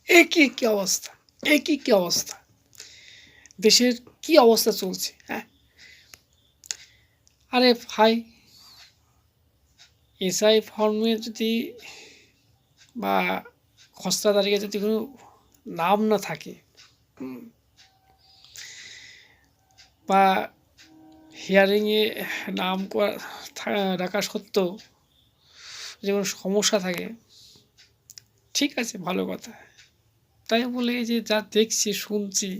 কি অবস্থা, কি অবস্থা, দেশের কি অবস্থা চলছে, হ্যাঁ? আরে ভাই, এসআই ফর্মে যদি বা খসড়া তালিকায় যদি কোনো নাম না থাকে, বা হিয়ারিংয়ে নাম রাখা সত্ত্বেও যে কোনো সমস্যা থাকে, ঠিক আছে, ভালো কথা। তাই বলে এই যে যা দেখছি শুনছি,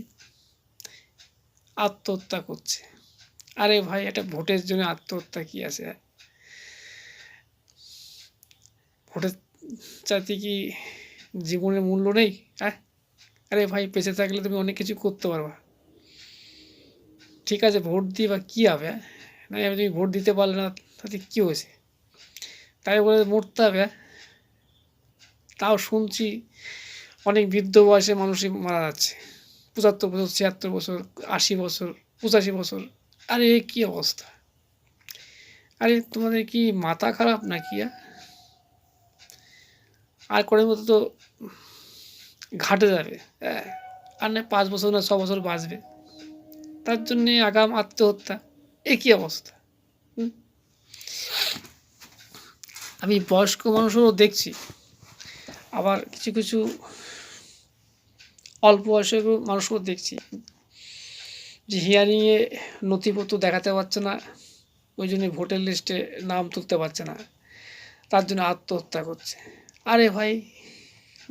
আত্মহত্যা করছে। আরে ভাই, এটা ভোটের জন্য আত্মহত্যা কি আছে? ভোটের চাইতে কি জীবনের মূল্য নেই? হ্যাঁ, আরে ভাই, বেঁচে থাকলে তুমি অনেক কিছু করতে পারবা। ঠিক আছে, ভোট দিয়ে বা কী হবে? না, তুমি ভোট দিতে পারলে না, তাতে কী হয়েছে? তাই বলে মরতে হবে? তাও শুনছি অনেক বৃদ্ধ বয়সে মানুষই মারা যাচ্ছে, 75 বছর, 76 বছর, 80 বছর, 85 বছর। আরে কী অবস্থা! আরে তোমাদের কি মাথা খারাপ নাকি? আর করের মতো তো ঘাটে যাবে, হ্যাঁ, আর না 5 বছর না 6 বছর বাঁচবে, তার জন্যে আগাম আত্মহত্যা। কী অবস্থা! আমি বয়স্ক মানুষেরও দেখছি, আবার কিছু কিছু অল্প বয়সের মানুষও দেখছি যে হিয়ারিংয়ে নথিপত্র দেখাতে পারছে না, ওই জন্য ভোটার লিস্টে নাম তুলতে পারছে না, তার জন্য আত্মহত্যা করছে। আরে ভাই,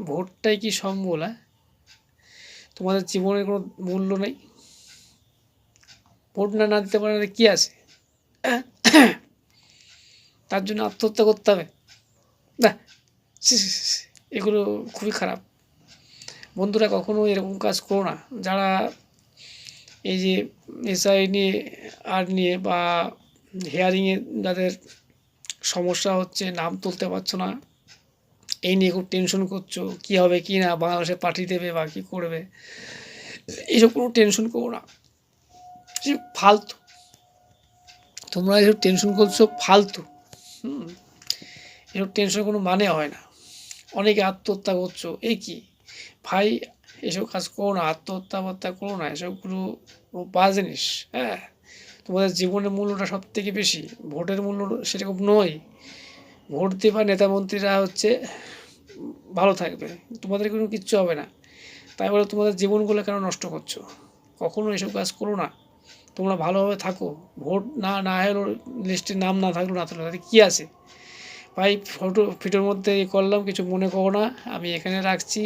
ভোটটাই কি সম্বল? তোমাদের জীবনের কোনো মূল্য নেই? ভোট না দিতে পারলে কী আছে? তার জন্য আত্মহত্যা করতে হবে? না, এগুলো খুবই খারাপ। বন্ধুরা, কখনো এরকম কাজ করো না। যারা এই যে এসআই নিয়ে নিয়ে বা হিয়ারিংয়ে যাদের সমস্যা হচ্ছে, নাম তুলতে পারছো না, এই নিয়ে খুব টেনশন করছো, কী হবে কি না, বাংলাদেশে পাঠিয়ে দেবে বা কী করবে, এইসব কোনো টেনশন করো না, ফালতু। তোমরা এসব টেনশন করছো ফালতু। এসব টেনশন কোনো মানে হয় না। অনেকে আত্মহত্যা করছো, কি ভাই, এসব কাজ করো না, আত্মহত্যা করো না, এসবগুলো বাজে জিনিস। হ্যাঁ, তোমাদের জীবনের মূল্যটা সব থেকে বেশি, ভোটের মূল্য সেরকম নয়। ভোট দেবা, নেতা মন্ত্রীরা হচ্ছে ভালো থাকবে, তোমাদের কোনো কিচ্ছু হবে না। তাই বলে তোমাদের জীবনগুলো কেন নষ্ট করছো? কখনো এসব কাজ করো না। তোমরা ভালোভাবে থাকো। ভোট না হলো, লিস্টে নাম না থাকলো তাতে কী আছে? ভাই, ভিডিওর মধ্যে করলাম, কিছু মনে করো না, আমি এখানে রাখছি।